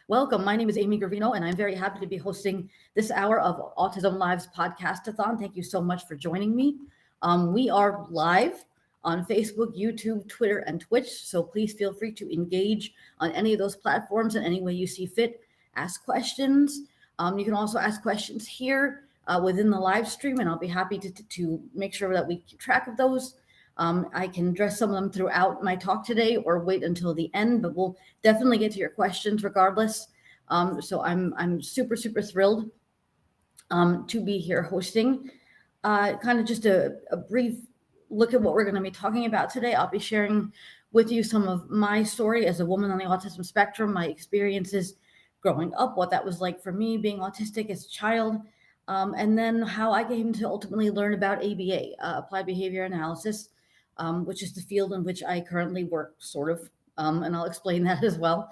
Welcome. My name is Amy Gravino, and I'm very happy to be hosting this hour of Autism Live's podcastathon. Thank you so much for joining me. We are live on Facebook, YouTube, Twitter, and Twitch, so please feel free to engage on any of those platforms in any way you see fit. Ask questions. You can also ask questions here within the live stream, and I'll be happy to make sure that we keep track of those. I can address some of them throughout my talk today or wait until the end, but we'll definitely get to your questions regardless. So I'm super thrilled to be here hosting. Kind of just a brief look at what we're going to be talking about today. I'll be sharing with you some of my story as a woman on the autism spectrum, my experiences growing up, what that was like for me being autistic as a child, and then how I came to ultimately learn about ABA, Applied Behavior Analysis, which is the field in which I currently work, sort of, and I'll explain that as well.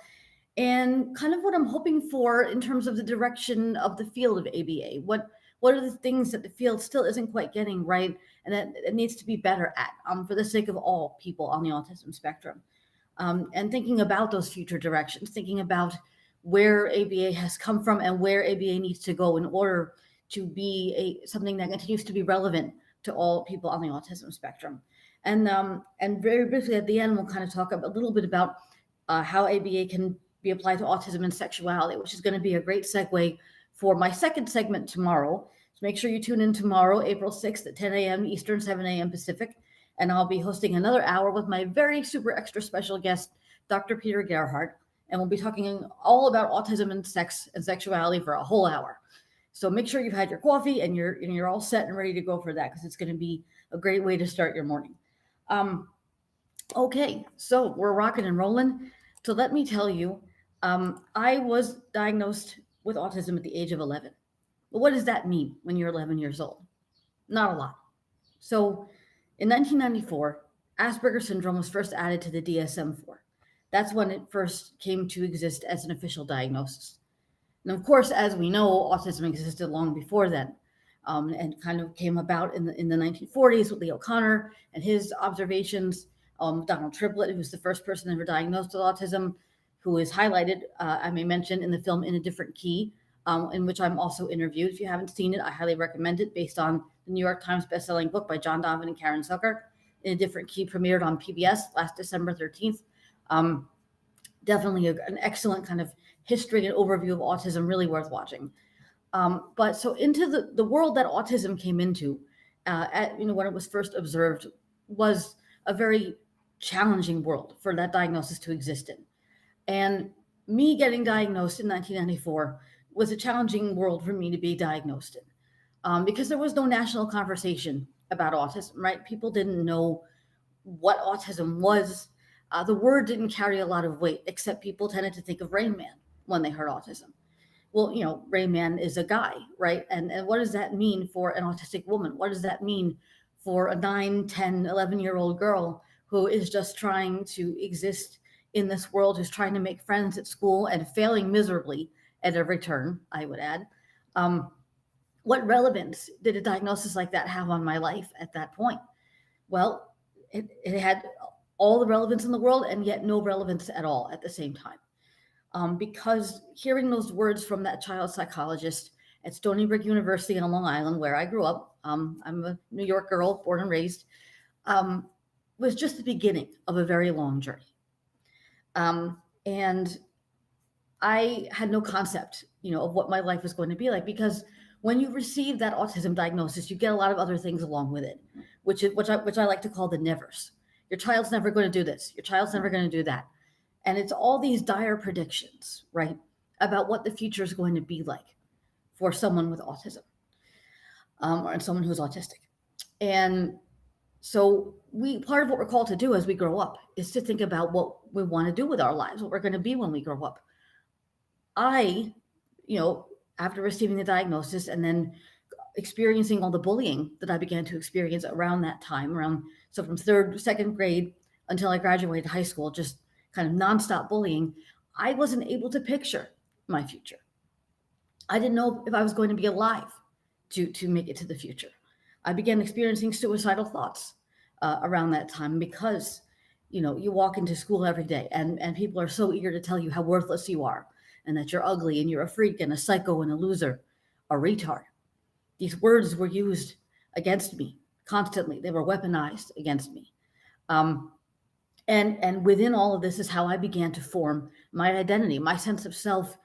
And kind of what I'm hoping for in terms of the direction of the field of ABA. What are the things that the field still isn't quite getting right and that it needs to be better at for the sake of all people on the autism spectrum? And thinking about those future directions, thinking about where ABA has come from and where ABA needs to go in order to be something that continues to be relevant to all people on the autism spectrum. And very briefly at the end, we'll kind of talk a little bit about how ABA can be applied to autism and sexuality, which is going to be a great segue for my second segment tomorrow. So make sure you tune in tomorrow, April 6th at 10 a.m. Eastern, 7 a.m. Pacific. And I'll be hosting another hour with my very super extra special guest, Dr. Peter Gerhardt. And we'll be talking all about autism and sex and sexuality for a whole hour. So make sure you've had your coffee and you're all set and ready to go for that, because it's going to be a great way to start your morning. Okay, so we're rocking and rolling. So let me tell you, I was diagnosed with autism at the age of 11. But what does that mean when you're 11 years old? Not a lot. So in 1994, Asperger's syndrome was first added to the DSM-4. That's when it first came to exist as an official diagnosis. And of course, as we know, autism existed long before then, and kind of came about in the 1940s with Leo Kanner and his observations. Donald Triplett, who's the first person ever diagnosed with autism, who is highlighted, I may mention, in the film In a Different Key, in which I'm also interviewed. If you haven't seen it, I highly recommend it, based on the New York Times bestselling book by John Donovan and Karen Zucker. In a Different Key premiered on PBS last December 13th. Definitely an excellent kind of history and overview of autism, really worth watching. But so into the world that autism came into, when it was first observed, was a very challenging world for that diagnosis to exist in. And me getting diagnosed in 1994 was a challenging world for me to be diagnosed in, because there was no national conversation about autism, right? People didn't know what autism was. The word didn't carry a lot of weight, except people tended to think of Rain Man when they heard autism. Well, Rain Man is a guy, right? And what does that mean for an autistic woman? What does that mean for a 9, 10, 11-year-old girl who is just trying to exist in this world, who's trying to make friends at school and failing miserably at every turn, I would add? What relevance did a diagnosis like that have on my life at that point? Well, it had all the relevance in the world and yet no relevance at all at the same time. Because hearing those words from that child psychologist at Stony Brook University on Long Island, where I grew up, I'm a New York girl, born and raised, was just the beginning of a very long journey. And I had no concept, of what my life was going to be like, because when you receive that autism diagnosis, you get a lot of other things along with it, which I like to call the nevers. Your child's never going to do this. Your child's never going to do that. And it's all these dire predictions, right, about what the future is going to be like for someone with autism, or someone who's autistic. And so part of what we're called to do as we grow up is to think about what we want to do with our lives, what we're going to be when we grow up. I, after receiving the diagnosis and then experiencing all the bullying that I began to experience around that time, so from second grade until I graduated high school, just kind of nonstop bullying, I wasn't able to picture my future. I didn't know if I was going to be alive to make it to the future. I began experiencing suicidal thoughts around that time, because you walk into school every day and people are so eager to tell you how worthless you are, and that you're ugly and you're a freak and a psycho and a loser, a retard. These words were used against me constantly. They were weaponized against me. Um, and within all of this is how I began to form my identity. My sense of self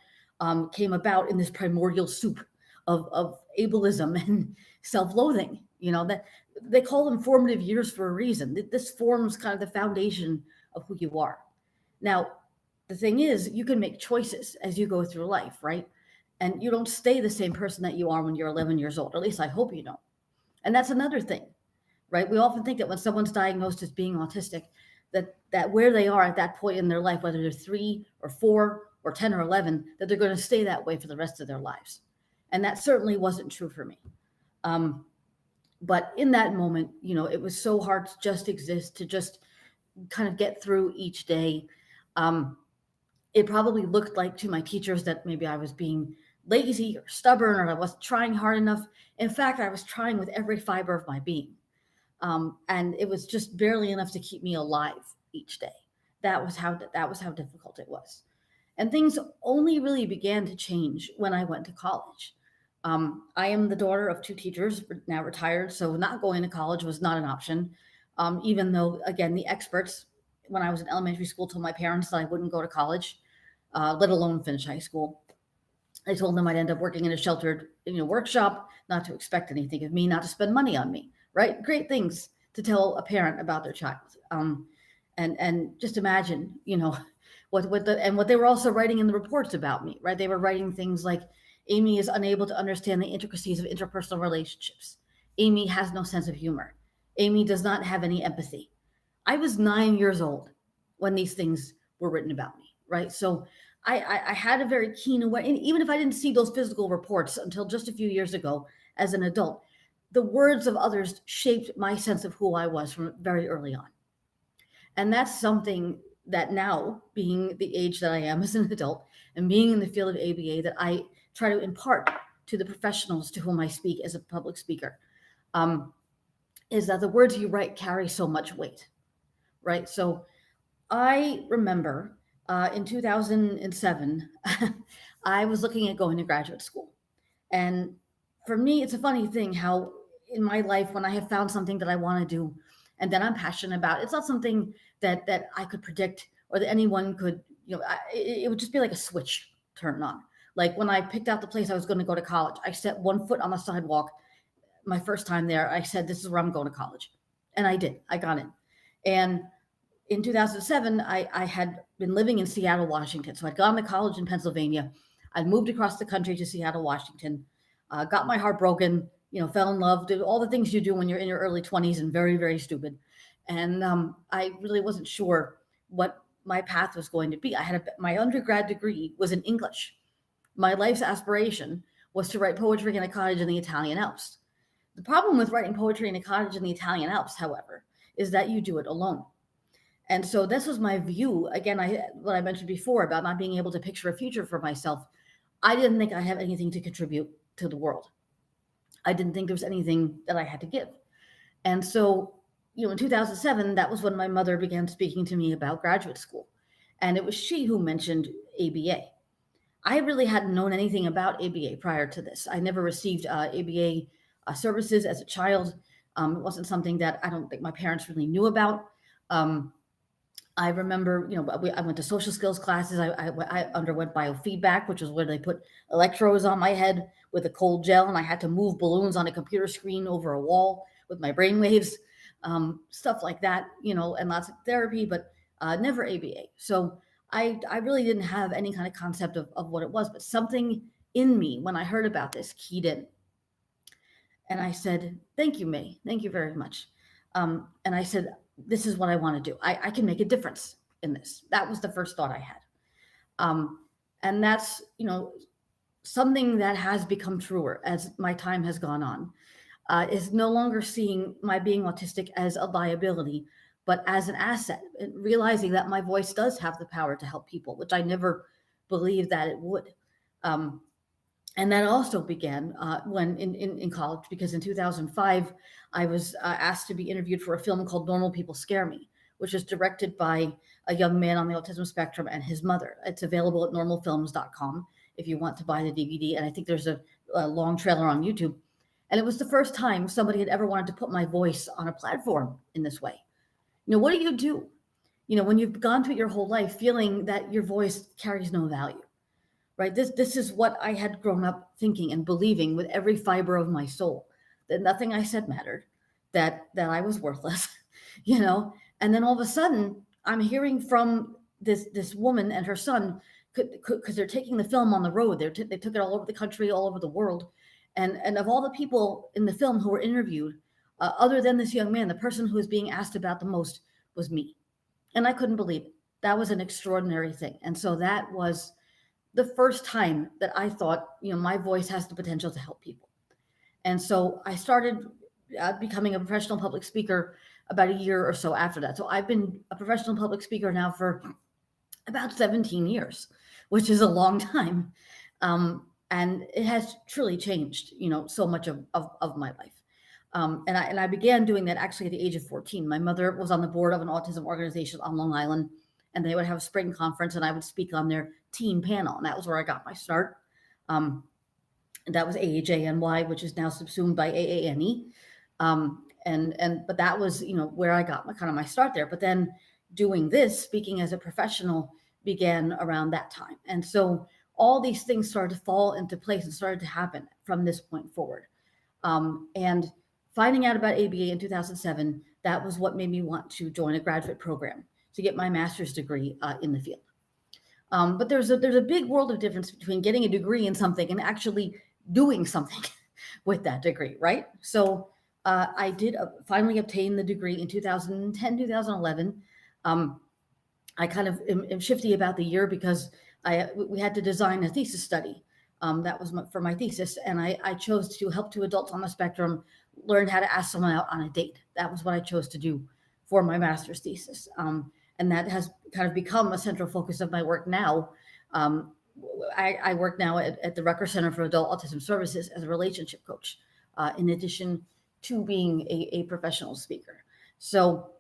came about in this primordial soup of ableism and self-loathing. That they call them formative years for a reason. This forms kind of the foundation of who you are. Now, the thing is, you can make choices as you go through life, right? And you don't stay the same person that you are when you're 11 years old. Or at least I hope you don't. And that's another thing, right? We often think that when someone's diagnosed as being autistic, that where they are at that point in their life, whether they're 3 or 4 or 10 or 11, that they're going to stay that way for the rest of their lives. And that certainly wasn't true for me. But in that moment, it was so hard to just exist, to just kind of get through each day. It probably looked like to my teachers that maybe I was being lazy or stubborn, or I wasn't trying hard enough. In fact, I was trying with every fiber of my being. And it was just barely enough to keep me alive each day. That was how difficult it was. And things only really began to change when I went to college. I am the daughter of 2 teachers, now retired, so not going to college was not an option. Even though, again, the experts, when I was in elementary school, told my parents that I wouldn't go to college, let alone finish high school. I told them I'd end up working in a sheltered, workshop, not to expect anything of me, not to spend money on me, right? Great things to tell a parent about their child. And just imagine, what they were also writing in the reports about me, right? They were writing things like, Amy is unable to understand the intricacies of interpersonal relationships. Amy has no sense of humor. Amy does not have any empathy. I was 9 years old when these things were written about me, right? So I had a very keen awareness, even if I didn't see those physical reports until just a few years ago as an adult. The words of others shaped my sense of who I was from very early on. And that's something that now, being the age that I am as an adult and being in the field of ABA, that I try to impart to the professionals to whom I speak as a public speaker, is that the words you write carry so much weight, right? So I remember in 2007, I was looking at going to graduate school. And for me, it's a funny thing how in my life, when I have found something that I want to do and that I'm passionate about, it's not something that I could predict or that anyone could, it would just be like a switch turned on. Like when I picked out the place I was going to go to college, I set one foot on the sidewalk. My first time there, I said, this is where I'm going to college. And I did. I got in. And in 2007, I had been living in Seattle, Washington. So I'd gone to college in Pennsylvania. I'd moved across the country to Seattle, Washington, got my heart broken, fell in love, did all the things you do when you're in your early 20s and very, very stupid. And I really wasn't sure what my path was going to be. My undergrad degree was in English. My life's aspiration was to write poetry in a cottage in the Italian Alps. The problem with writing poetry in a cottage in the Italian Alps, however, is that you do it alone. And so this was my view. Again, what I mentioned before about not being able to picture a future for myself. I didn't think I had anything to contribute to the world. I didn't think there was anything that I had to give. And so, in 2007, that was when my mother began speaking to me about graduate school. And it was she who mentioned ABA. I really hadn't known anything about ABA prior to this. I never received ABA services as a child. It wasn't something that I don't think my parents really knew about. I remember, I went to social skills classes. I underwent biofeedback, which is where they put electrodes on my head with a cold gel, and I had to move balloons on a computer screen over a wall with my brain waves, stuff like that, and lots of therapy, but never ABA. So I really didn't have any kind of concept of what it was, but something in me, when I heard about this, keyed in. And I said, thank you, May. Thank you very much. And I said, this is what I want to do. I can make a difference in this. That was the first thought I had. And that's, something that has become truer as my time has gone on, is no longer seeing my being autistic as a liability, but as an asset, and realizing that my voice does have the power to help people, which I never believed that it would. And that also began when in college, because in 2005, I was asked to be interviewed for a film called Normal People Scare Me, which is directed by a young man on the autism spectrum and his mother. It's available at normalfilms.com if you want to buy the DVD. And I think there's a long trailer on YouTube. And it was the first time somebody had ever wanted to put my voice on a platform in this way. What do you do? When you've gone through your whole life feeling that your voice carries no value, right? This is what I had grown up thinking and believing with every fiber of my soul, that nothing I said mattered, that I was worthless, And then all of a sudden, I'm hearing from this woman and her son, because they're taking the film on the road. They took it all over the country, all over the world, and of all the people in the film who were interviewed, other than this young man, the person who was being asked about the most was me, and I couldn't believe it. That was an extraordinary thing, and so that was the first time that I thought, my voice has the potential to help people. And so I started becoming a professional public speaker about a year or so after that. So I've been a professional public speaker now for about 17 years, which is a long time. And it has truly changed, so much of my life. And I began doing that actually at the age of 14. My mother was on the board of an autism organization on Long Island, and they would have a spring conference, and I would speak on their teen panel, and that was where I got my start. That was AHANY, which is now subsumed by AANE. But that was, where I got my start there. But then doing this, speaking as a professional, began around that time. And so all these things started to fall into place and started to happen from this point forward. And finding out about ABA in 2007, that was what made me want to join a graduate program to get my master's degree in the field. But there's a big world of difference between getting a degree in something and actually doing something with that degree, right? So I did finally obtain the degree in 2010, 2011. I kind of am shifty about the year because we had to design a thesis study. That was for my thesis, and I chose to help two adults on the spectrum learn how to ask someone out on a date. That was what I chose to do for my master's thesis. And that has kind of become a central focus of my work now. I work now at the Rutgers Center for Adult Autism Services as a relationship coach, in addition to being a professional speaker. So,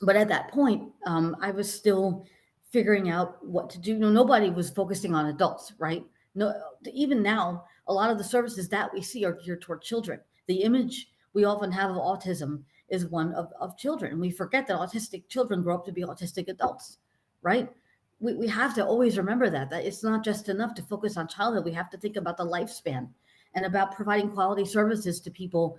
but at that point, I was still figuring out what to do. Nobody was focusing on adults, right? No, even now, a lot of the services that we see are geared toward children. The image we often have of autism is one of children. We forget that autistic children grow up to be autistic adults, right? We have to always remember that it's not just enough to focus on childhood. We have to think about the lifespan and about providing quality services to people,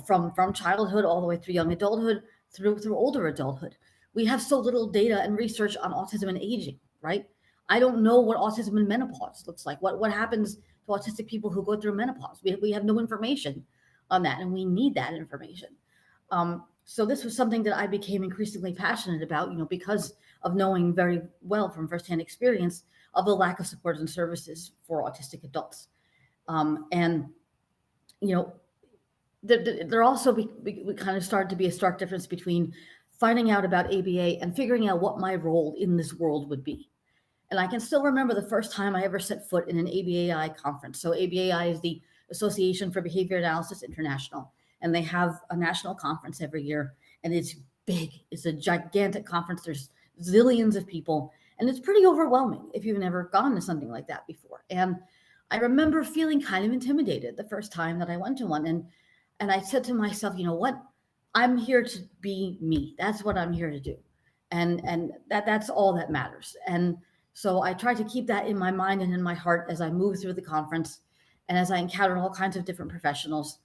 from childhood all the way through young adulthood, through older adulthood. We have so little data and research on autism and aging, right? I don't know what autism in menopause looks like. What happens to autistic people who go through menopause? We have no information on that, and we need that information. So this was something that I became increasingly passionate about, because of knowing very well from firsthand experience of the lack of support and services for autistic adults. There also we kind of started to be a stark difference between finding out about ABA and figuring out what my role in this world would be. And I can still remember the first time I ever set foot in an ABAI conference. So ABAI is the Association for Behavior Analysis International, and they have a national conference every year, and it's big. It's a gigantic conference. There's zillions of people, and it's pretty overwhelming if you've never gone to something like that before. And I remember feeling kind of intimidated the first time that I went to one, and I said to myself, you know what? I'm here to be me. That's what I'm here to do, and that's all that matters. And so I try to keep that in my mind and in my heart as I move through the conference and as I encounter all kinds of different professionals.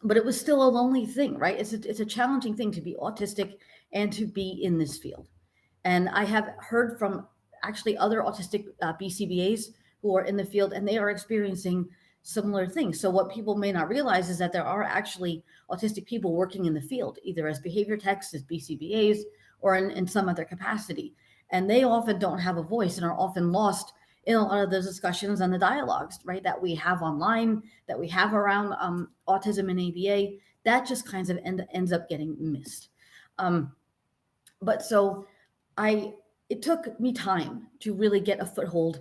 But it was still a lonely thing, right? It's a challenging thing to be autistic and to be in this field. And I have heard from actually other autistic BCBAs who are in the field, and they are experiencing similar things. So what people may not realize is that there are actually autistic people working in the field, either as behavior techs, as BCBAs, or in some other capacity. And they often don't have a voice and are often lost in a lot of the discussions and the dialogues, right, that we have online, that we have around autism and ABA. That just kind of ends up getting missed. But so it took me time to really get a foothold,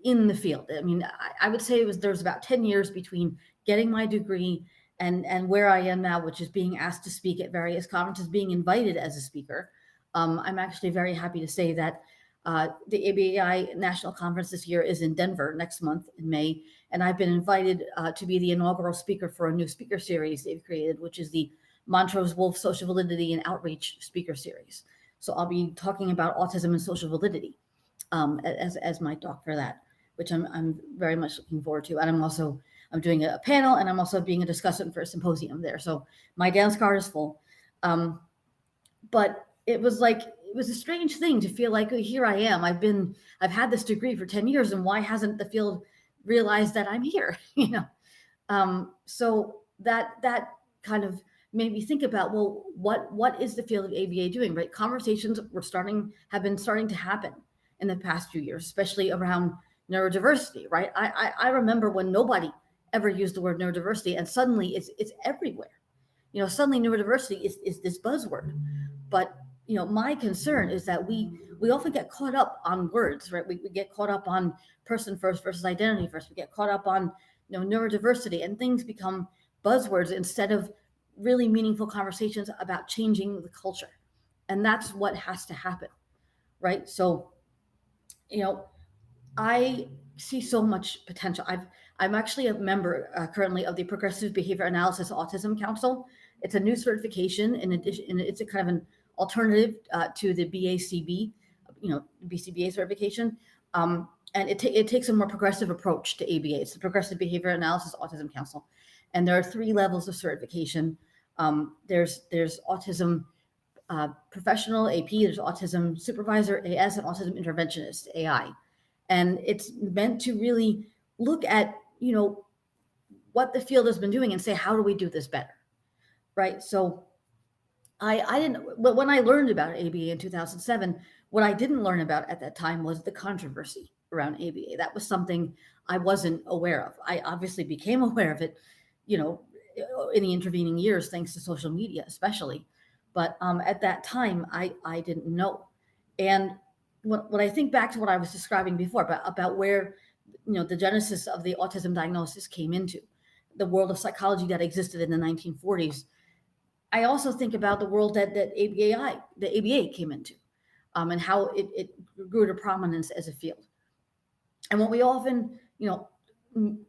in the field. I mean, I would say there was about 10 years between getting my degree and where I am now, which is being asked to speak at various conferences, being invited as a speaker. I'm actually very happy to say that the ABAI National Conference this year is in Denver next month in May, and I've been invited to be the inaugural speaker for a new speaker series they've created, which is the Montrose Wolf Social Validity and Outreach Speaker Series. So I'll be talking about autism and social validity as my talk for that, which I'm very much looking forward to. And I'm doing a panel, and I'm also being a discussant for a symposium there. So my dance card is full. But it was a strange thing to feel like, oh, here I am. I've had this degree for 10 years, and why hasn't the field realized that I'm here? So that kind of made me think about, well, what is the field of ABA doing? Right, conversations have been starting to happen in the past few years, especially around neurodiversity. Right, I remember when nobody ever used the word neurodiversity, and suddenly it's everywhere. Suddenly neurodiversity is this buzzword. But my concern is that we often get caught up on words, right? We get caught up on person first versus identity first. We get caught up on neurodiversity, and things become buzzwords instead of really meaningful conversations about changing the culture. And that's what has to happen, right? So, I see so much potential. I'm actually a member currently of the Progressive Behavior Analysis Autism Council. It's a new certification. In addition, it's a kind of an alternative to the BACB, BCBA certification. And it takes a more progressive approach to ABA. It's the Progressive Behavior Analysis Autism Council. And there are 3 levels of certification. There's autism professional, AP, there's autism supervisor, AS, and autism interventionist, AI. And it's meant to really look at, what the field has been doing and say, how do we do this better? Right. So I didn't, but when I learned about ABA in 2007, what I didn't learn about at that time was the controversy around ABA. That was something I wasn't aware of. I obviously became aware of it, in the intervening years, thanks to social media, especially. But at that time, I didn't know. And when I think back to what I was describing before about where, the genesis of the autism diagnosis came into, the world of psychology that existed in the 1940s, I also think about the world that the ABA came into, and how it grew to prominence as a field. And what we often,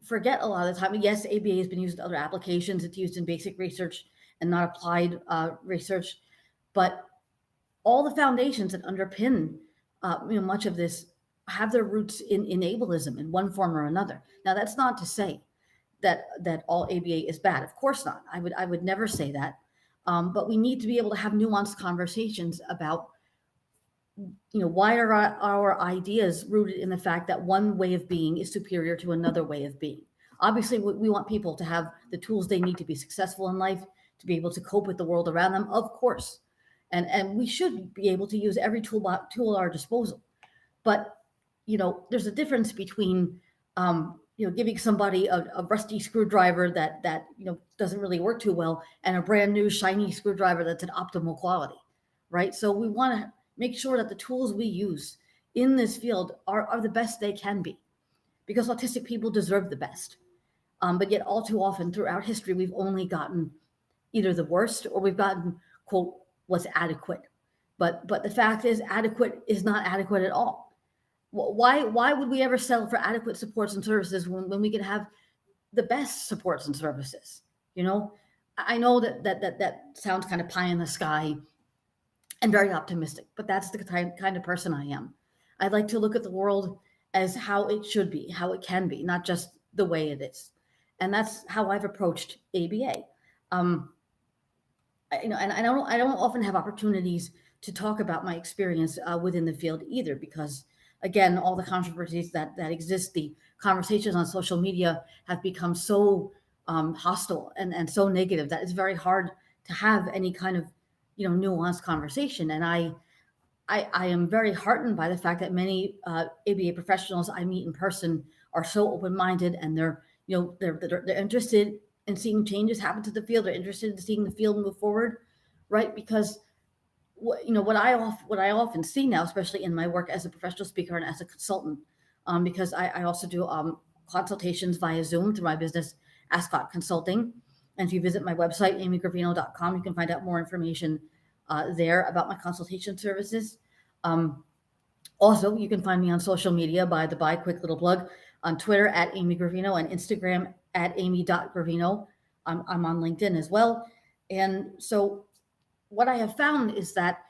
forget a lot of the time, yes, ABA has been used in other applications. It's used in basic research and not applied research, but all the foundations that underpin, much of this have their roots in ableism in one form or another. Now, that's not to say that all ABA is bad. Of course not. I would never say that. But we need to be able to have nuanced conversations about, why are our ideas rooted in the fact that one way of being is superior to another way of being? Obviously, we want people to have the tools they need to be successful in life, to be able to cope with the world around them, of course. And we should be able to use every tool at our disposal. But, there's a difference between, giving somebody a rusty screwdriver that doesn't really work too well, and a brand new shiny screwdriver that's at optimal quality, right? So we want to make sure that the tools we use in this field are the best they can be, because autistic people deserve the best. But yet all too often throughout history, we've only gotten either the worst, or we've gotten, quote, what's adequate. But the fact is, adequate is not adequate at all. Why would we ever settle for adequate supports and services when we can have the best supports and services? I know that sounds kind of pie in the sky and very optimistic, but that's the kind of person I am. I'd like to look at the world as how it should be, how it can be, not just the way it is. And that's how I've approached ABA. And I don't often have opportunities to talk about my experience within the field either, because again, all the controversies that exist, the conversations on social media have become so hostile and so negative that it's very hard to have any kind of, nuanced conversation. And I am very heartened by the fact that many ABA professionals I meet in person are so open-minded, and they're interested in seeing changes happen to the field. They're interested in seeing the field move forward, right? Because what I often see now, especially in my work as a professional speaker and as a consultant, because I also do consultations via Zoom through my business, A.S.C.O.T Consulting, And if you visit my website, amygravino.com, you can find out more information there about my consultation services. Also, you can find me on social media by quick little plug on Twitter at Amy Gravino and Instagram at amy.gravino. I'm on LinkedIn as well. And so what I have found is that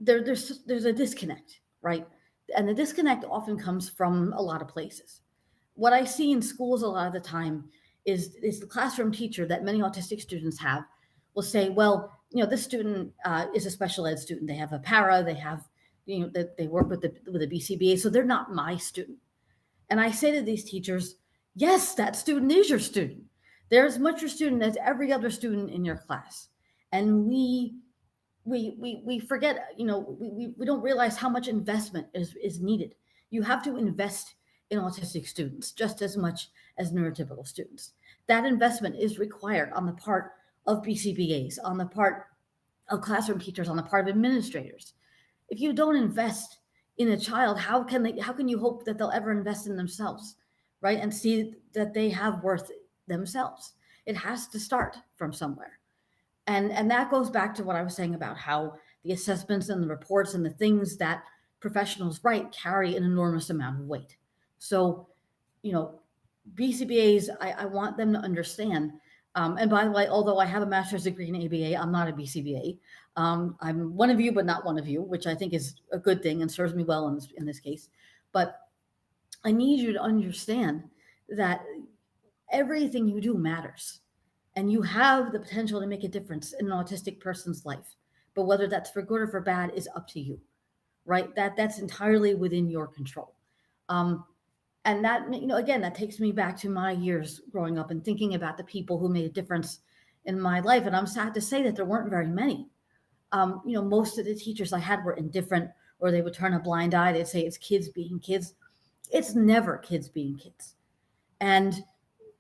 there's a disconnect, right? And the disconnect often comes from a lot of places. What I see in schools a lot of the time is the classroom teacher that many autistic students have will say, well, this student is a special ed student. They have a para, they have, they work with the BCBA, so they're not my student. And I say to these teachers, yes, that student is your student. They're as much your student as every other student in your class. And we forget, we don't realize how much investment is needed. You have to invest in autistic students just as much as neurotypical students. That investment is required on the part of BCBAs, on the part of classroom teachers, on the part of administrators. If you don't invest in a child, how can you hope that they'll ever invest in themselves, right? And see that they have worth themselves. It has to start from somewhere. And that goes back to what I was saying about how the assessments and the reports and the things that professionals write carry an enormous amount of weight. So, BCBAs, I want them to understand. And by the way, although I have a master's degree in ABA, I'm not a BCBA. I'm one of you, but not one of you, which I think is a good thing and serves me well in this case. But I need you to understand that everything you do matters. And you have the potential to make a difference in an autistic person's life. But whether that's for good or for bad is up to you, right? That's entirely within your control. And that, again, that takes me back to my years growing up and thinking about the people who made a difference in my life. And I'm sad to say that there weren't very many. Most of the teachers I had were indifferent, or they would turn a blind eye. They'd say it's kids being kids. It's never kids being kids. And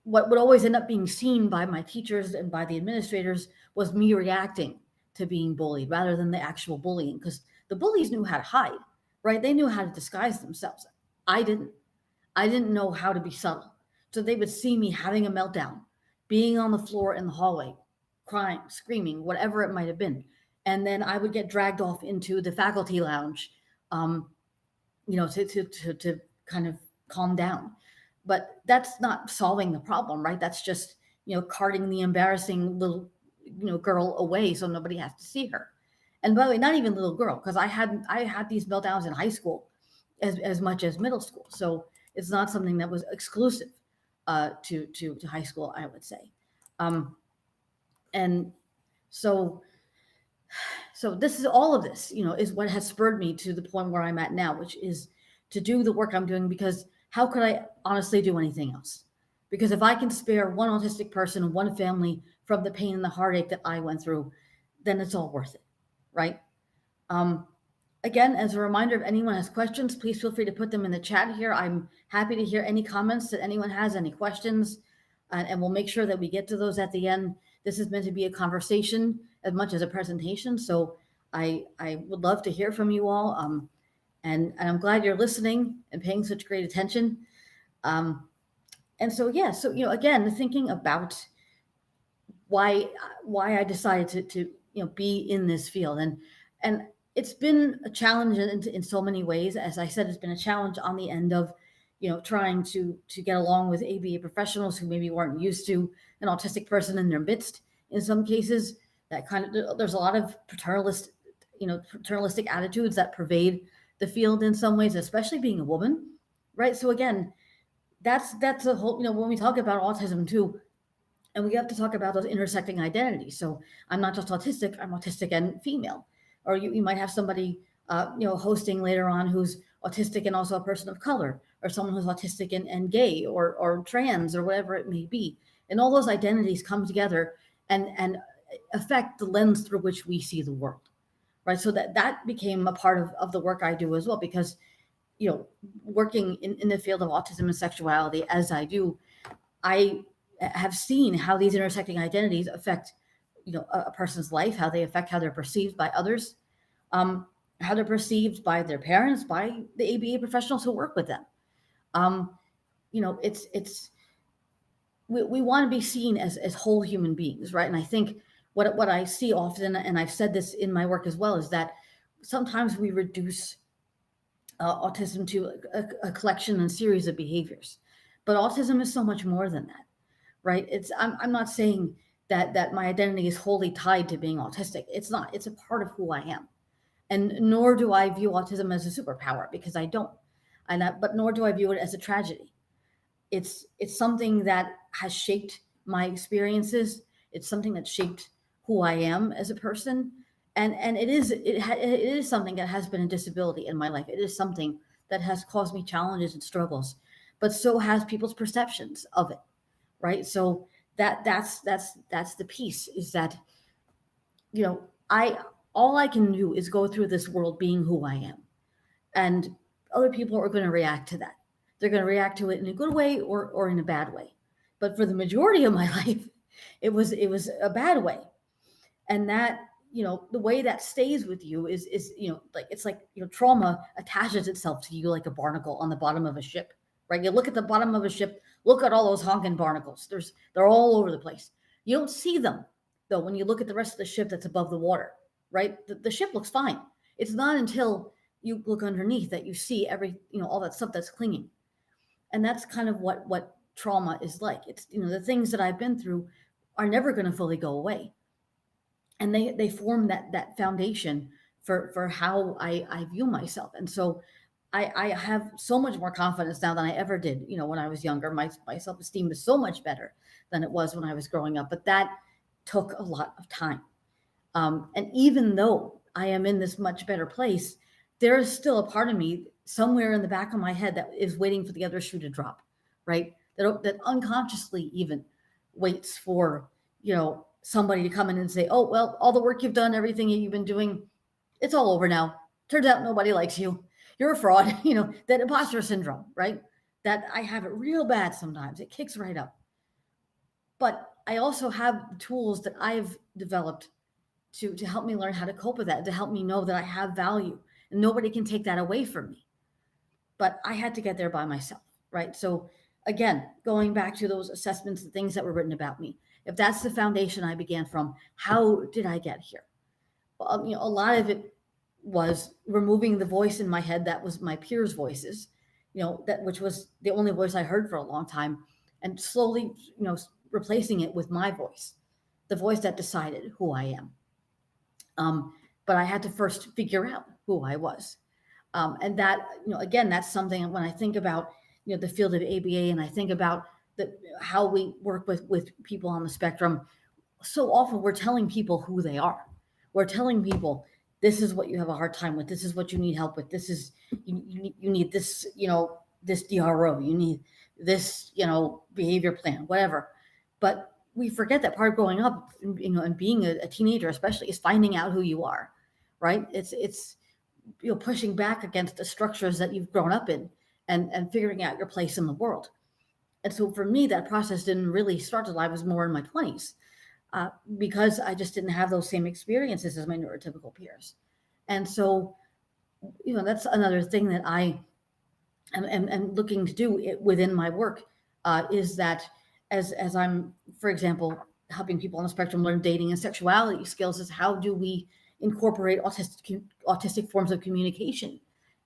what would always end up being seen by my teachers and by the administrators was me reacting to being bullied rather than the actual bullying, because the bullies knew how to hide, right? They knew how to disguise themselves. I didn't know how to be subtle. So they would see me having a meltdown, being on the floor in the hallway, crying, screaming, whatever it might have been. And then I would get dragged off into the faculty lounge, to kind of calm down. But that's not solving the problem, right? That's just, carting the embarrassing little, girl away so nobody has to see her. And by the way, not even little girl, because I had these meltdowns in high school as much as middle school. So it's not something that was exclusive to high school, I would say. And so this is all of this, is what has spurred me to the point where I'm at now, which is to do the work I'm doing, because how could I honestly do anything else? Because if I can spare one autistic person, one family from the pain and the heartache that I went through, then it's all worth it, right? Again, as a reminder, if anyone has questions, please feel free to put them in the chat here. I'm happy to hear any comments that anyone has, any questions, and we'll make sure that we get to those at the end. This is meant to be a conversation as much as a presentation, so I would love to hear from you all. And I'm glad you're listening and paying such great attention. And so, again, thinking about why I decided to be in this field, and it's been a challenge in so many ways. As I said, it's been a challenge on the end of trying to get along with ABA professionals who maybe weren't used to an autistic person in their midst. In some cases, there's a lot of paternalistic attitudes that pervade the field in some ways, especially being a woman, right? So again, that's a whole, when we talk about autism too, and we have to talk about those intersecting identities. So I'm not just autistic, I'm autistic and female. Or you might have somebody, hosting later on who's autistic and also a person of color, or someone who's autistic and gay or trans or whatever it may be. And all those identities come together and affect the lens through which we see the world, right? So that became a part of the work I do as well, because, working in the field of autism and sexuality as I do, I have seen how these intersecting identities affect a person's life, how they affect how they're perceived by others, how they're perceived by their parents, by the ABA professionals who work with them. It's we want to be seen as whole human beings, right? And I think what I see often, and I've said this in my work as well, is that sometimes we reduce autism to a collection and series of behaviors, but autism is so much more than that, right? I'm not saying that my identity is wholly tied to being autistic. It's not. It's a part of who I am, and nor do I view autism as a superpower, because I don't. But nor do I view it as a tragedy. It's something that has shaped my experiences. It's something that shaped who I am as a person, and it is something that has been a disability in my life. It is something that has caused me challenges and struggles, but so has people's perceptions of it, right? So that's the piece, is that, I all I can do is go through this world being who I am, and other people are going to react to that. They're going to react to it in a good way or in a bad way. But for the majority of my life, it was a bad way. And that, the way that stays with you is like, it's like, trauma attaches itself to you like a barnacle on the bottom of a ship, right? You look at the bottom of a ship, look at all those honking barnacles. They're all over the place. You don't see them though when you look at the rest of the ship that's above the water, right? The ship looks fine. It's not until you look underneath that you see all that stuff that's clinging. And that's kind of what trauma is like. It's, the things that I've been through are never going to fully go away, and they form that foundation for how I view myself. And so I have so much more confidence now than I ever did, when I was younger. My self-esteem is so much better than it was when I was growing up, but that took a lot of time. And even though I am in this much better place, there is still a part of me somewhere in the back of my head that is waiting for the other shoe to drop, right? That unconsciously even waits for, somebody to come in and say, oh, well, all the work you've done, everything you've been doing, it's all over now. Turns out nobody likes you. You're a fraud, that imposter syndrome, right? That I have it real bad sometimes. It kicks right up. But I also have the tools that I've developed to help me learn how to cope with that, to help me know that I have value and nobody can take that away from me. But I had to get there by myself, right? So again, going back to those assessments and things that were written about me, if that's the foundation I began from, how did I get here? Well, a lot of it was removing the voice in my head that was my peers' voices, which was the only voice I heard for a long time, and slowly, replacing it with my voice, the voice that decided who I am. But I had to first figure out who I was. And that, again, that's something when I think about, the field of ABA, and I think about how we work with people on the spectrum. So often we're telling people who they are. We're telling people, this is what you have a hard time with. This is what you need help with. This is, you need this, this DRO, you need this, behavior plan, whatever. But we forget that part of growing up, and being a teenager, especially, is finding out who you are, right? It's pushing back against the structures that you've grown up in, and figuring out your place in the world. And so for me, that process didn't really start until I was more in my 20s, because I just didn't have those same experiences as my neurotypical peers. And so, that's another thing that I am looking to do within my work, is that as I'm, for example, helping people on the spectrum learn dating and sexuality skills, is how do we incorporate autistic forms of communication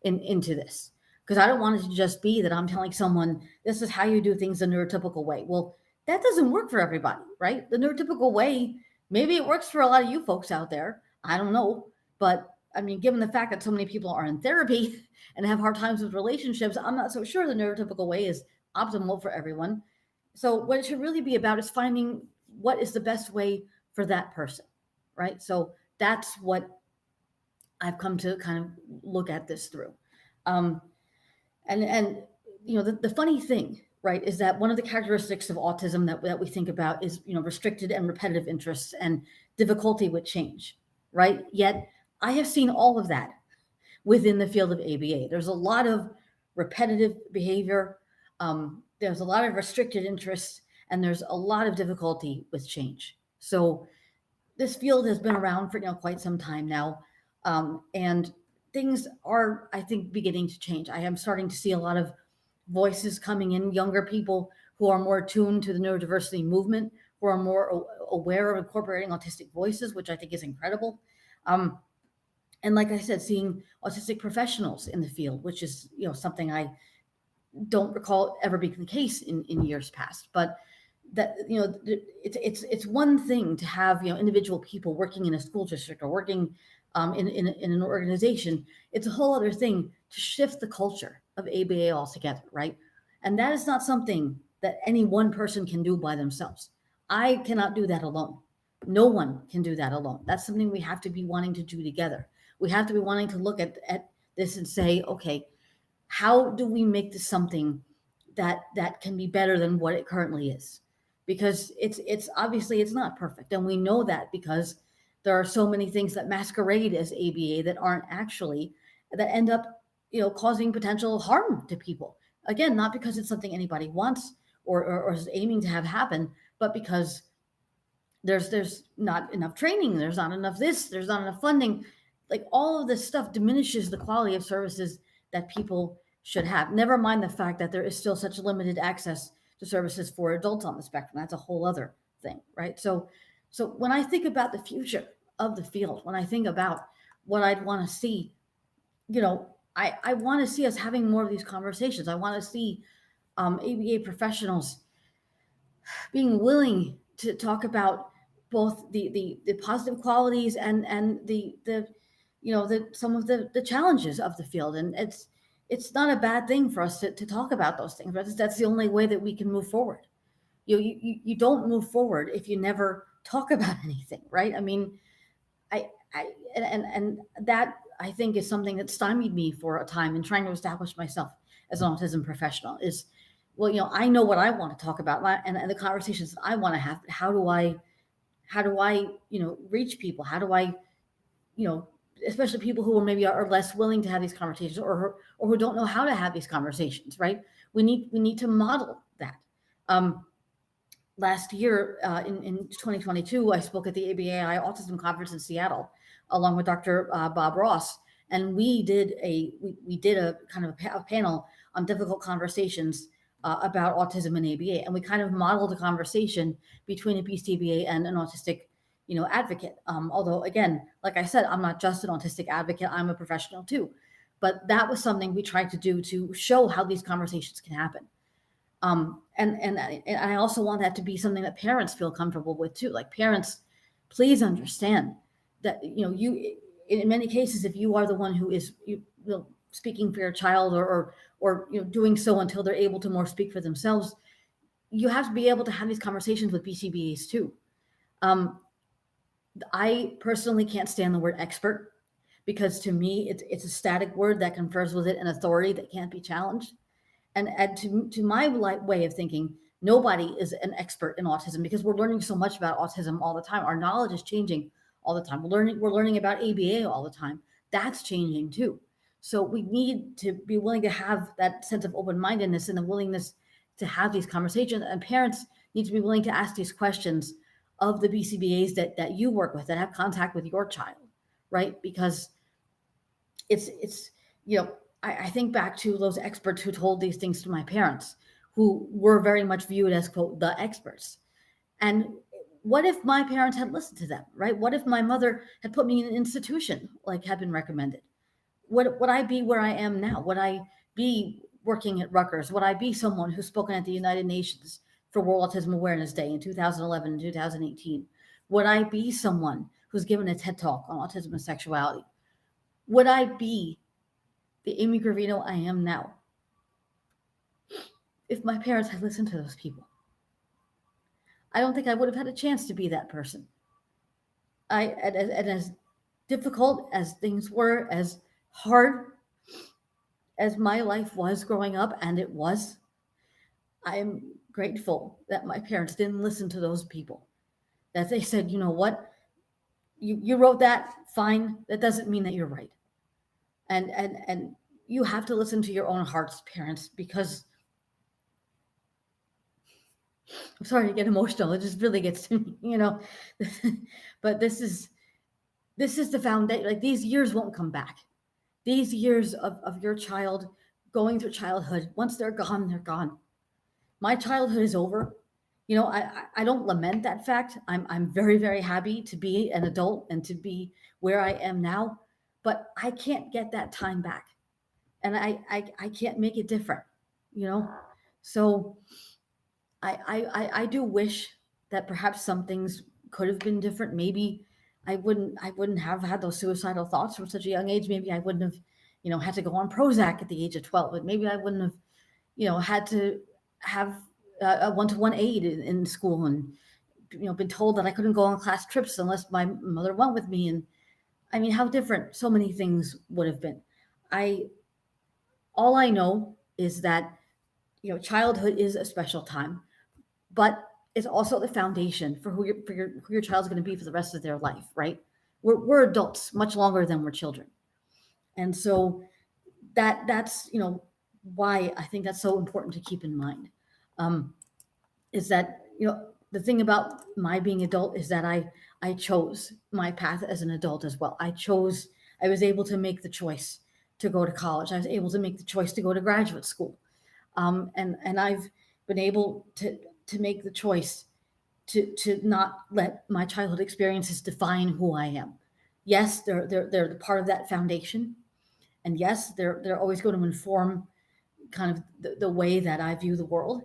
into this? Because I don't want it to just be that I'm telling someone, this is how you do things the neurotypical way. Well, that doesn't work for everybody, right? The neurotypical way, maybe it works for a lot of you folks out there. I don't know. But I mean, given the fact that so many people are in therapy and have hard times with relationships, I'm not so sure the neurotypical way is optimal for everyone. So what it should really be about is finding what is the best way for that person, right? So that's what I've come to kind of look at this through. And the funny thing, right, is that one of the characteristics of autism that we think about is, restricted and repetitive interests and difficulty with change, right? Yet I have seen all of that within the field of ABA. There's a lot of repetitive behavior. There's a lot of restricted interests, and there's a lot of difficulty with change. So this field has been around for quite some time now, and things are, I think, beginning to change. I am starting to see a lot of voices coming in, younger people who are more attuned to the neurodiversity movement, who are more aware of incorporating autistic voices, which I think is incredible. And like I said, seeing autistic professionals in the field, which is something I don't recall ever being the case in years past. But that it's one thing to have individual people working in a school district or working in an organization. It's a whole other thing to shift the culture of ABA altogether, right? And that is not something that any one person can do by themselves. I cannot do that alone. No one can do that alone. That's something we have to be wanting to do together. We have to be wanting to look at this and say, okay, how do we make this something that can be better than what it currently is? Because it's obviously it's not perfect, and we know that because there are so many things that masquerade as ABA that aren't actually, that end up causing potential harm to people. Again, not because it's something anybody wants or is aiming to have happen, but because there's not enough training, there's not enough this, there's not enough funding. Like all of this stuff diminishes the quality of services that people should have. Never mind the fact that there is still such limited access to services for adults on the spectrum. That's a whole other thing, right? So when I think about the future of the field, when I think about what I'd want to see, I want to see us having more of these conversations. I want to see ABA professionals being willing to talk about both the positive qualities and the some of the challenges of the field. And it's not a bad thing for us to talk about those things. Right? That's the only way that we can move forward. You don't move forward if you never talk about anything, right? I mean, and that I think is something that stymied me for a time in trying to establish myself as an autism professional. Is, well, I know what I want to talk about and the conversations that I want to have. But how do I reach people? How do I, especially people who maybe are less willing to have these conversations or who don't know how to have these conversations, right? We need to model that. Last year, in 2022, I spoke at the ABAI Autism Conference in Seattle, along with Dr. Bob Ross, and we did a kind of a panel on difficult conversations about autism and ABA, and we kind of modeled a conversation between a BCBA and an autistic, advocate. Although, again, like I said, I'm not just an autistic advocate; I'm a professional too. But that was something we tried to do to show how these conversations can happen. And I also want that to be something that parents feel comfortable with too. Like, parents, please understand that you in many cases, if you are the one who is speaking for your child or doing so until they're able to more speak for themselves, you have to be able to have these conversations with BCBAs too. I personally can't stand the word expert because to me it's a static word that confers with it an authority that can't be challenged. And to my way of thinking, nobody is an expert in autism because we're learning so much about autism all the time. Our knowledge is changing all the time. We're learning about ABA all the time. That's changing too. So we need to be willing to have that sense of open-mindedness and the willingness to have these conversations. And parents need to be willing to ask these questions of the BCBAs that you work with, that have contact with your child, right? Because it's I think back to those experts who told these things to my parents, who were very much viewed as, quote, the experts. And what if my parents had listened to them, right? What if my mother had put me in an institution like had been recommended? Would I be where I am now? Would I be working at Rutgers? Would I be someone who's spoken at the United Nations for World Autism Awareness Day in 2011 and 2018? Would I be someone who's given a TED Talk on autism and sexuality? Would I be the Amy Gravino I am now if my parents had listened to those people? I don't think I would have had a chance to be that person. And as difficult as things were, as hard as my life was growing up, and it was, I'm grateful that my parents didn't listen to those people. That they said, you know what, you wrote that, fine. That doesn't mean that you're right. And you have to listen to your own hearts, parents, because I'm sorry to get emotional. It just really gets to me, but this is the foundation. Like, these years won't come back. These years of your child going through childhood, once they're gone, they're gone. My childhood is over. I don't lament that fact. I'm very, very happy to be an adult and to be where I am now, but I can't get that time back. And I can't make it different, you know? So I do wish that perhaps some things could have been different. Maybe I wouldn't have had those suicidal thoughts from such a young age. Maybe I wouldn't have, had to go on Prozac at the age of 12. But maybe I wouldn't have, had to have a one-to-one aid in school, and been told that I couldn't go on class trips unless my mother went with me. And I mean, how different so many things would have been. I All I know is that childhood is a special time, but it's also the foundation for who your child's going to be for the rest of their life, right? We're adults much longer than we're children, and so that's why I think that's so important to keep in mind. Um, is that the thing about my being adult is that I chose my path as an adult as well. I was able to make the choice to go to college. I was able to make the choice to go to graduate school, and I've been able to make the choice to not let my childhood experiences define who I am. Yes, they're part of that foundation, and yes, they're always going to inform kind of the way that I view the world.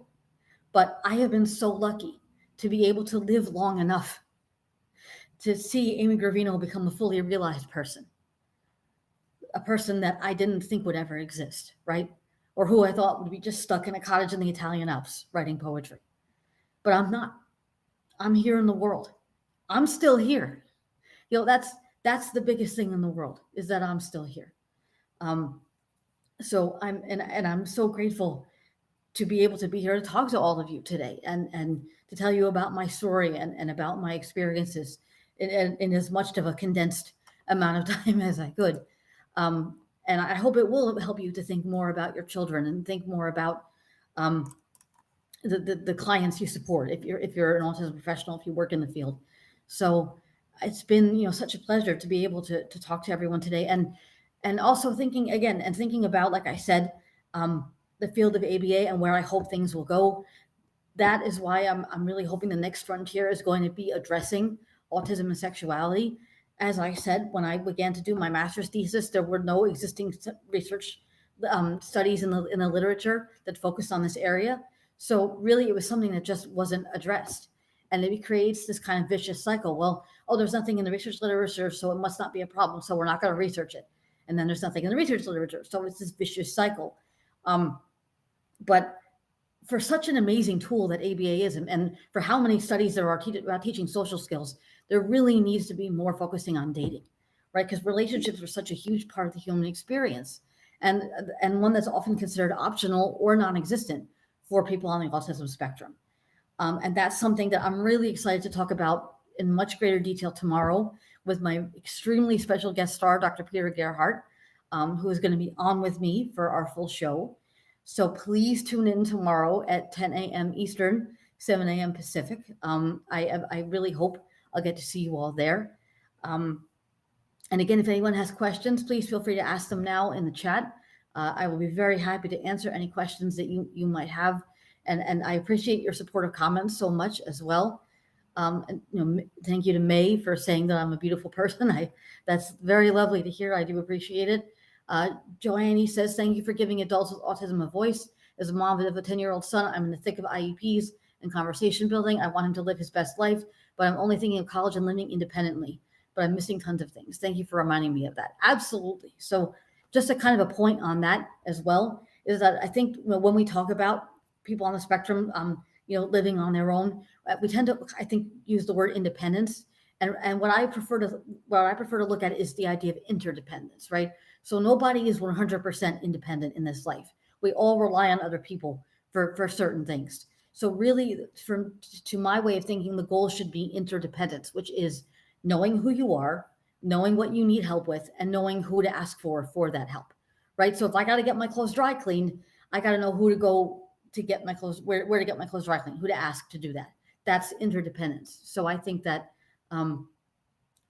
But I have been so lucky to be able to live long enough to see Amy Gravino become a fully realized person, a person that I didn't think would ever exist, right? Or who I thought would be just stuck in a cottage in the Italian Alps writing poetry. But I'm not. I'm here in the world. I'm still here. That's the biggest thing in the world, is that I'm still here. Um, so I'm so grateful to be able to be here to talk to all of you today, and to tell you about my story and about my experiences in as much of a condensed amount of time as I could. And I hope it will help you to think more about your children and think more about um, the clients you support, if you're an autism professional, if you work in the field. So it's been such a pleasure to be able to talk to everyone today, and also thinking about, like I said, the field of ABA and where I hope things will go. That is why I'm really hoping the next frontier is going to be addressing autism and sexuality. As I said, when I began to do my master's thesis, there were no existing research studies in the literature that focused on this area. So really, it was something that just wasn't addressed, and it creates this kind of vicious cycle. Well, oh, there's nothing in the research literature, so it must not be a problem. So we're not going to research it. And then there's nothing in the research literature, so it's this vicious cycle. But for such an amazing tool that ABA is, and for how many studies there are about teaching social skills, there really needs to be more focusing on dating, right? Because relationships are such a huge part of the human experience, and one that's often considered optional or non-existent for people on the autism spectrum. And that's something that I'm really excited to talk about in much greater detail tomorrow with my extremely special guest star, Dr. Peter Gerhardt, who is going to be on with me for our full show. So please tune in tomorrow at 10 a.m. Eastern, 7 a.m. Pacific. I really hope I'll get to see you all there. And again, if anyone has questions, please feel free to ask them now in the chat. I will be very happy to answer any questions that you might have. And I appreciate your supportive comments so much as well. And thank you to May for saying that I'm a beautiful person. That's very lovely to hear. I do appreciate it. Joanne says, thank you for giving adults with autism a voice. As a mom of a 10-year-old son, I'm in the thick of IEPs and conversation building. I want him to live his best life, but I'm only thinking of college and living independently, but I'm missing tons of things. Thank you for reminding me of that. Absolutely. So just a kind of a point on that as well, is that I think when we talk about people on the spectrum, living on their own, we tend to, I think, use the word independence. And what I prefer to look at is the idea of interdependence, right? So nobody is 100% independent in this life. We all rely on other people for certain things. So really, to my way of thinking, the goal should be interdependence, which is knowing who you are, knowing what you need help with, and knowing who to ask for that help, right? So if I got to get my clothes dry cleaned, I got to know who to go to get my clothes, where to get my clothes dry cleaned, who to ask to do that. That's interdependence. So I think that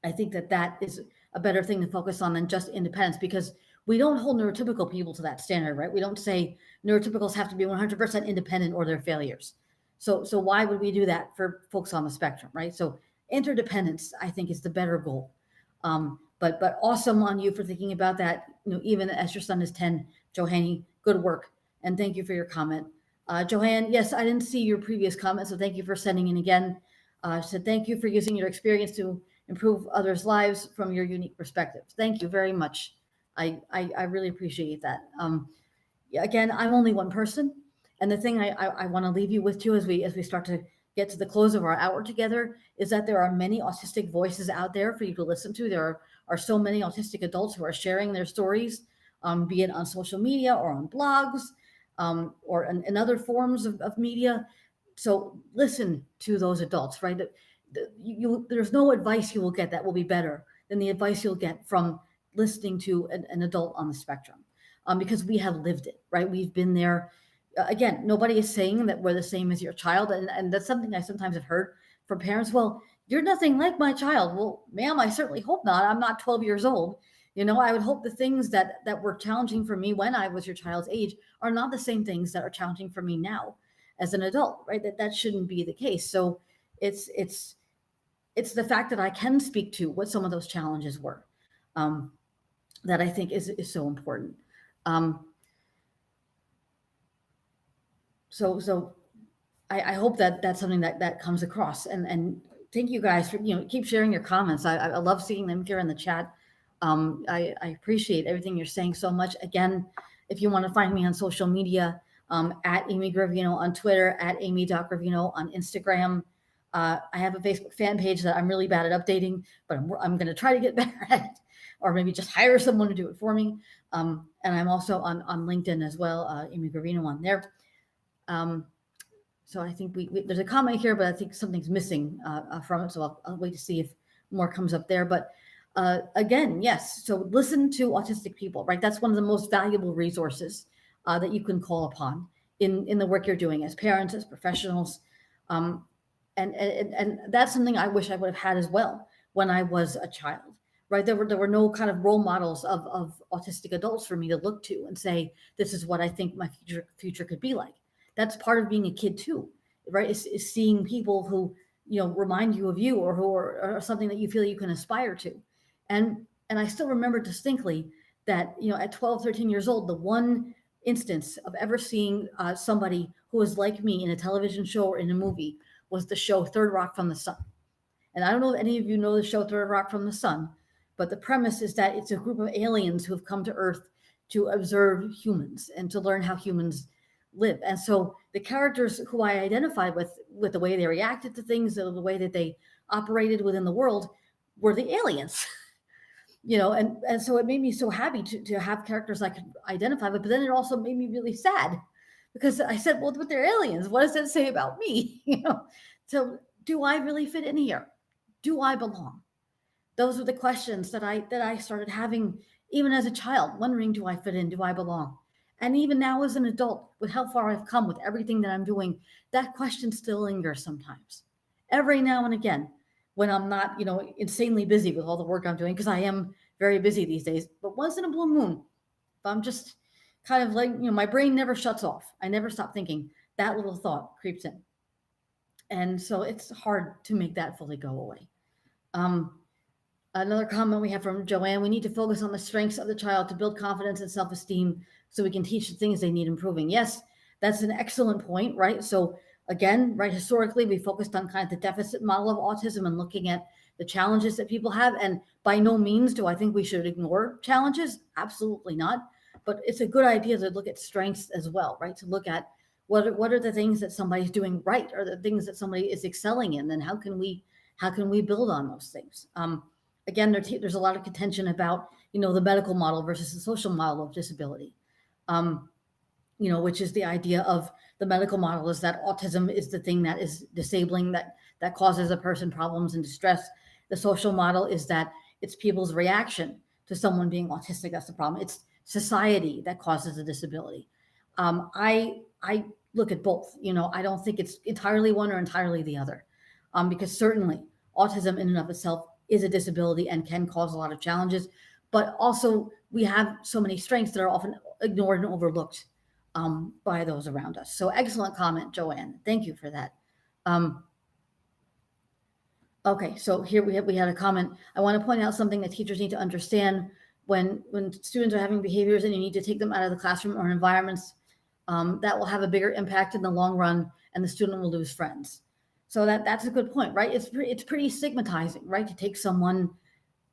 that is a better thing to focus on than just independence, because we don't hold neurotypical people to that standard, right? We don't say neurotypicals have to be 100% independent or they're failures. So why would we do that for folks on the spectrum, right? So interdependence, I think, is the better goal. But awesome on you for thinking about that. Even as your son is 10, Johanny, good work, and thank you for your comment. Joanne, yes, I didn't see your previous comment, so thank you for sending in again. Said thank you for using your experience to improve others' lives from your unique perspective. Thank you very much. I really appreciate that. Again, I'm only one person, and the thing I want to leave you with too, as we start to get to the close of our hour together, is that there are many autistic voices out there for you to listen to. There are so many autistic adults who are sharing their stories, be it on social media or on blogs, or in other forms of media. So listen to those adults, right? There's no advice you will get that will be better than the advice you'll get from listening to an adult on the spectrum, because we have lived it, right? We've been there. Again, nobody is saying that we're the same as your child. And that's something I sometimes have heard from parents. Well, you're nothing like my child. Well, ma'am, I certainly hope not. I'm not 12 years old. I would hope the things that were challenging for me when I was your child's age are not the same things that are challenging for me now as an adult, right? That shouldn't be the case. So it's the fact that I can speak to what some of those challenges were, that I think is so important. So I hope that that's something that comes across, and thank you guys for, keep sharing your comments. I love seeing them here in the chat. I appreciate everything you're saying so much. Again, if you want to find me on social media, at Amy Gravino on Twitter, at Amy.Gravino on Instagram. I have a Facebook fan page that I'm really bad at updating, but I'm going to try to get better at it, or maybe just hire someone to do it for me. And I'm also on LinkedIn as well, Amy Gravino on there. So I think there's a comment here, but I think something's missing from it. So I'll wait to see if more comes up there. But again, yes. So listen to autistic people, right? That's one of the most valuable resources that you can call upon in the work you're doing as parents, as professionals. And that's something I wish I would have had as well when I was a child, right? There were no kind of role models of autistic adults for me to look to and say, this is what I think my future could be like. That's part of being a kid too, right? Is seeing people who, remind you of you, or who are something that you feel you can aspire to. And I still remember distinctly that, at 12, 13 years old, the one instance of ever seeing somebody who was like me in a television show or in a movie was the show Third Rock from the Sun. And I don't know if any of you know the show Third Rock from the Sun, but the premise is that it's a group of aliens who have come to Earth to observe humans and to learn how humans live. And so the characters who I identified with the way they reacted to things, the way that they operated within the world, were the aliens. And so it made me so happy to have characters I could identify with, but then it also made me really sad, because I said, well, but they're aliens. What does that say about me? So do I really fit in here? Do I belong? Those were the questions that I started having even as a child, wondering, do I fit in? Do I belong? And even now as an adult, with how far I've come with everything that I'm doing, that question still lingers sometimes. Every now and again, when I'm not, insanely busy with all the work I'm doing, because I am very busy these days, but once in a blue moon, if I'm just kind of like, my brain never shuts off. I never stop thinking. That little thought creeps in. And so it's hard to make that fully go away. Another comment we have from Joanne: we need to focus on the strengths of the child to build confidence and self-esteem so we can teach the things they need improving. Yes, that's an excellent point, right? So again, right, historically, we focused on kind of the deficit model of autism and looking at the challenges that people have. And by no means do I think we should ignore challenges. Absolutely not. But it's a good idea to look at strengths as well, right? To look at what are the things that somebody's doing right, or the things that somebody is excelling in, and how can we build on those things? Again, there's a lot of contention about, the medical model versus the social model of disability, which is the idea of the medical model is that autism is the thing that is disabling, that causes a person problems and distress. The social model is that it's people's reaction to someone being autistic. That's the problem. It's society that causes a disability. I look at both. I don't think it's entirely one or entirely the other, because certainly autism in and of itself is a disability and can cause a lot of challenges. but also we have so many strengths that are often ignored and overlooked by those around us. So excellent comment, Joanne. Thank you for that. Um, okay, so here we had a comment. I want to point out something that teachers need to understand when students are having behaviors and you need to take them out of the classroom or environments that will have a bigger impact in the long run, and the student will lose friends. So that's a good point, right? It's pretty stigmatizing, right, to take someone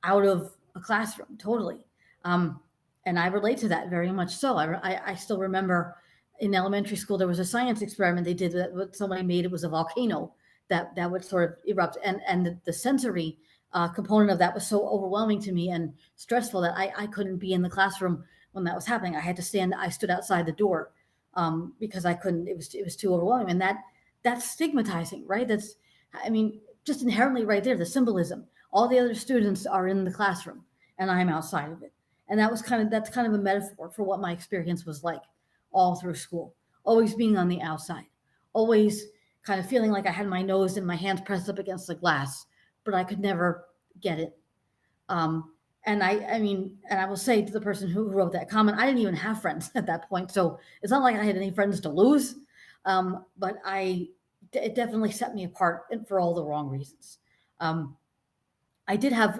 out of a classroom, totally. Um, and I relate to that very much so. I still remember in elementary school, there was a science experiment they did that what somebody made. It was a volcano that would sort of erupt. And the sensory component of that was so overwhelming to me and stressful that I couldn't be in the classroom when that was happening. I stood outside the door because I couldn't, it was too overwhelming. And that's stigmatizing, right? I mean, just inherently right there, the symbolism. All the other students are in the classroom and I'm outside of it. And that's kind of a metaphor for what my experience was like all through school, always being on the outside, always kind of feeling like I had my nose and my hands pressed up against the glass, but I could never get it. And I will say to the person who wrote that comment, I didn't even have friends at that point. So it's not like I had any friends to lose. But it definitely set me apart and for all the wrong reasons. I did have,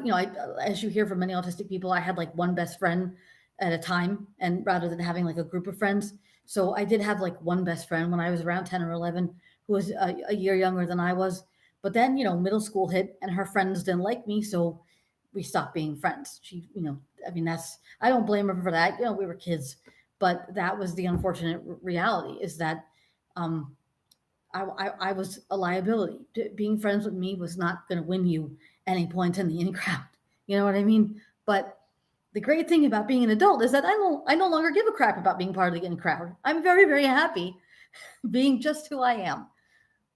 as you hear from many autistic people, I had like one best friend at a time, and rather than having like a group of friends. So I did have like one best friend when I was around 10 or 11, who was a year younger than I was. But then, middle school hit and her friends didn't like me. So we stopped being friends. I don't blame her for that. We were kids, but that was the unfortunate reality is that, I was a liability. Being friends with me was not going to win you any points in the in crowd. You know what I mean? But the great thing about being an adult is that I no longer give a crap about being part of the in crowd. I'm very, very happy being just who I am.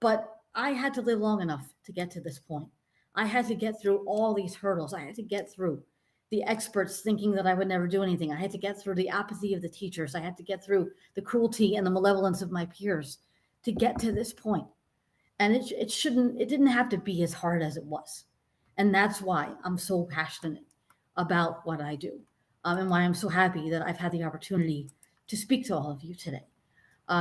But I had to live long enough to get to this point. I had to get through all these hurdles. I had to get through the experts thinking that I would never do anything. I had to get through the apathy of the teachers. I had to get through the cruelty and the malevolence of my peers to get to this point. And it didn't have to be as hard as it was. And that's why I'm so passionate about what I do, and why I'm so happy that I've had the opportunity to speak to all of you today.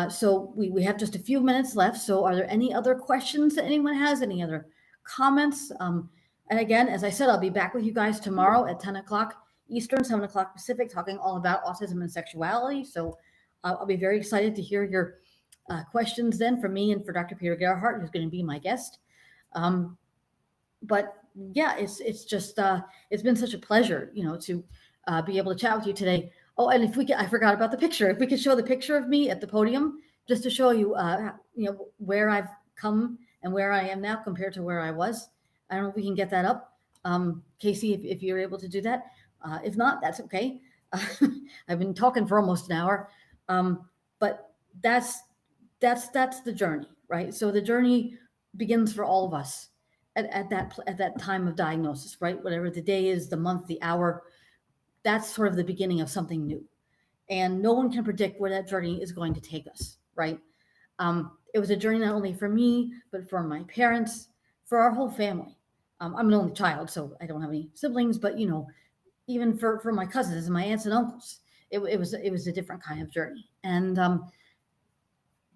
So we have just a few minutes left. So are there any other questions that anyone has? Any other comments? And again, as I said, I'll be back with you guys tomorrow at 10 o'clock Eastern, 7 o'clock Pacific, talking all about autism and sexuality. So I'll be very excited to hear your questions then from me and for Dr. Peter Gerhardt, who's going to be my guest. But yeah, it's just it's been such a pleasure, to be able to chat with you today. Oh, and I forgot about the picture. If we could show the picture of me at the podium, just to show you, where I've come and where I am now compared to where I was. I don't know if we can get that up, Casey, if you're able to do that. If not, that's okay. I've been talking for almost an hour, but that's the journey, right? So the journey begins for all of us at that time of diagnosis, right? Whatever the day is, the month, the hour, that's sort of the beginning of something new. And no one can predict where that journey is going to take us, right? It was a journey not only for me, but for my parents, for our whole family. I'm an only child, so I don't have any siblings, but even for my cousins and my aunts and uncles, it was a different kind of journey. And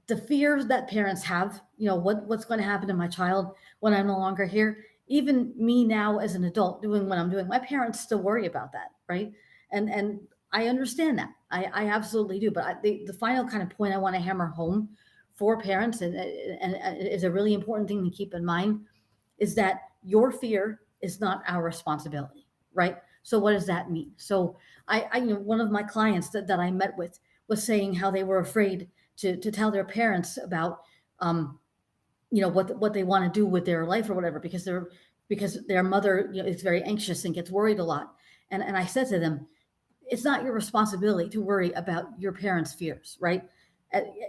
the fears that parents have, what's going to happen to my child when I'm no longer here. Even me now as an adult doing what I'm doing, my parents still worry about that, right? And I understand that. I absolutely do. But the final kind of point I want to hammer home for parents, and is a really important thing to keep in mind, is that your fear is not our responsibility, right? So what does that mean? So one of my clients that I met with was saying how they were afraid to tell their parents about, what they want to do with their life or whatever, because their mother, is very anxious and gets worried a lot. And I said to them, it's not your responsibility to worry about your parents' fears, right?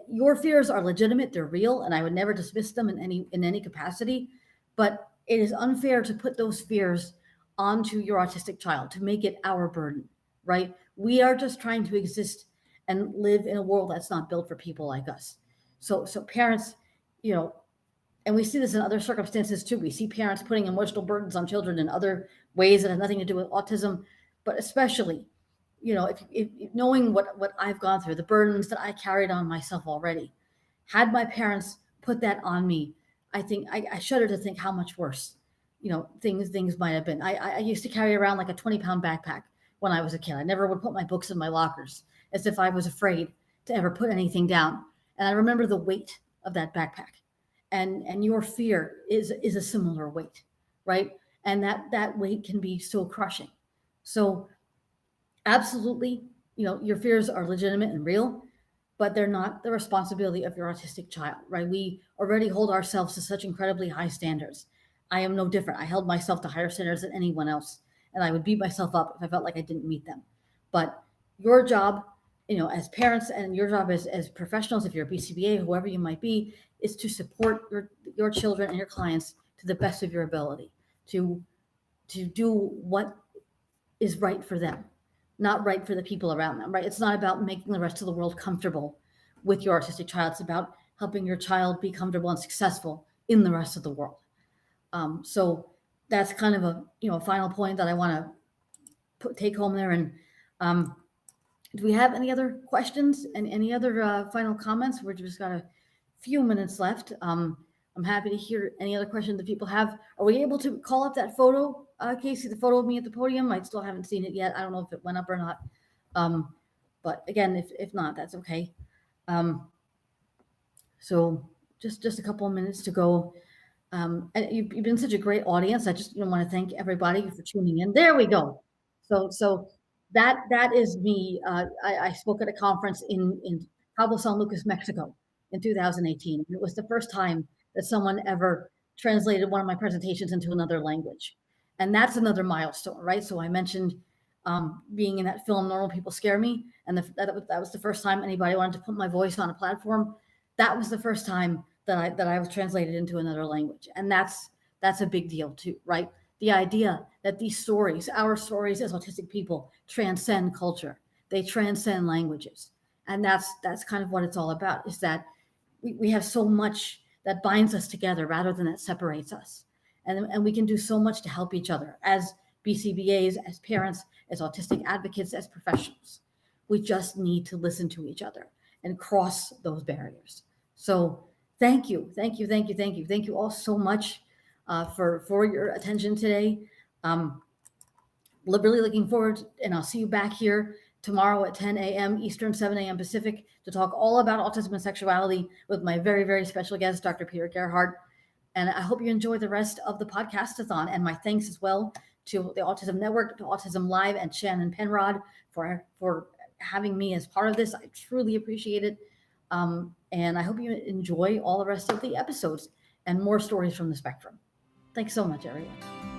Your fears are legitimate, they're real, and I would never dismiss them in any capacity. But it is unfair to put those fears onto your autistic child, to make it our burden, right? We are just trying to exist and live in a world that's not built for people like us. So parents, and we see this in other circumstances too. We see parents putting emotional burdens on children in other ways that have nothing to do with autism. but especially, if knowing what I've gone through, the burdens that I carried on myself already, had my parents put that on me, I think I shudder to think how much worse, things might have been. I used to carry around like a 20-pound backpack when I was a kid. I never would put my books in my lockers as if I was afraid to ever put anything down. And I remember the weight of that backpack. And your fear is a similar weight, right? And that weight can be so crushing. So absolutely, your fears are legitimate and real, but they're not the responsibility of your autistic child, right? We already hold ourselves to such incredibly high standards. I am no different. I held myself to higher standards than anyone else, and I would beat myself up if I felt like I didn't meet them. But your job, as parents, and your job as professionals, if you're a BCBA, whoever you might be, is to support your children and your clients to the best of your ability, to do what is right for them, not right for the people around them, right? It's not about making the rest of the world comfortable with your autistic child. It's about helping your child be comfortable and successful in the rest of the world. So that's kind of a final point that I want to take home there. And do we have any other questions and any other final comments? We're just got a few minutes left. I'm happy to hear any other questions that people have. Are we able to call up that photo, Casey, the photo of me at the podium? I still haven't seen it yet. I don't know if it went up or not. But again, if not, that's okay. So just a couple of minutes to go. And you've been such a great audience. I just want to thank everybody for tuning in. There we go. So that is me. I spoke at a conference in Cabo San Lucas, Mexico, in 2018. It was the first time that someone ever translated one of my presentations into another language, and that's another milestone, right? So I mentioned being in that film, Normal People Scare Me, and that was the first time anybody wanted to put my voice on a platform. That was the first time that I was translated into another language, and that's a big deal too, right? The idea that these stories, our stories as autistic people, transcend culture, they transcend languages, and that's kind of what it's all about. Is that we have so much that binds us together rather than that separates us, and we can do so much to help each other as BCBAs, as parents, as autistic advocates, as professionals. We just need to listen to each other and cross those barriers. So thank you all so much for your attention today. Really looking forward, and I'll see you back here tomorrow at 10 a.m. Eastern, 7 a.m. Pacific, to talk all about autism and sexuality with my very, very special guest, Dr. Peter Gerhardt. And I hope you enjoy the rest of the podcastathon. And my thanks as well to the Autism Network, to Autism Live, and Shannon Penrod for having me as part of this. I truly appreciate it. And I hope you enjoy all the rest of the episodes and more stories from the spectrum. Thanks so much, everyone.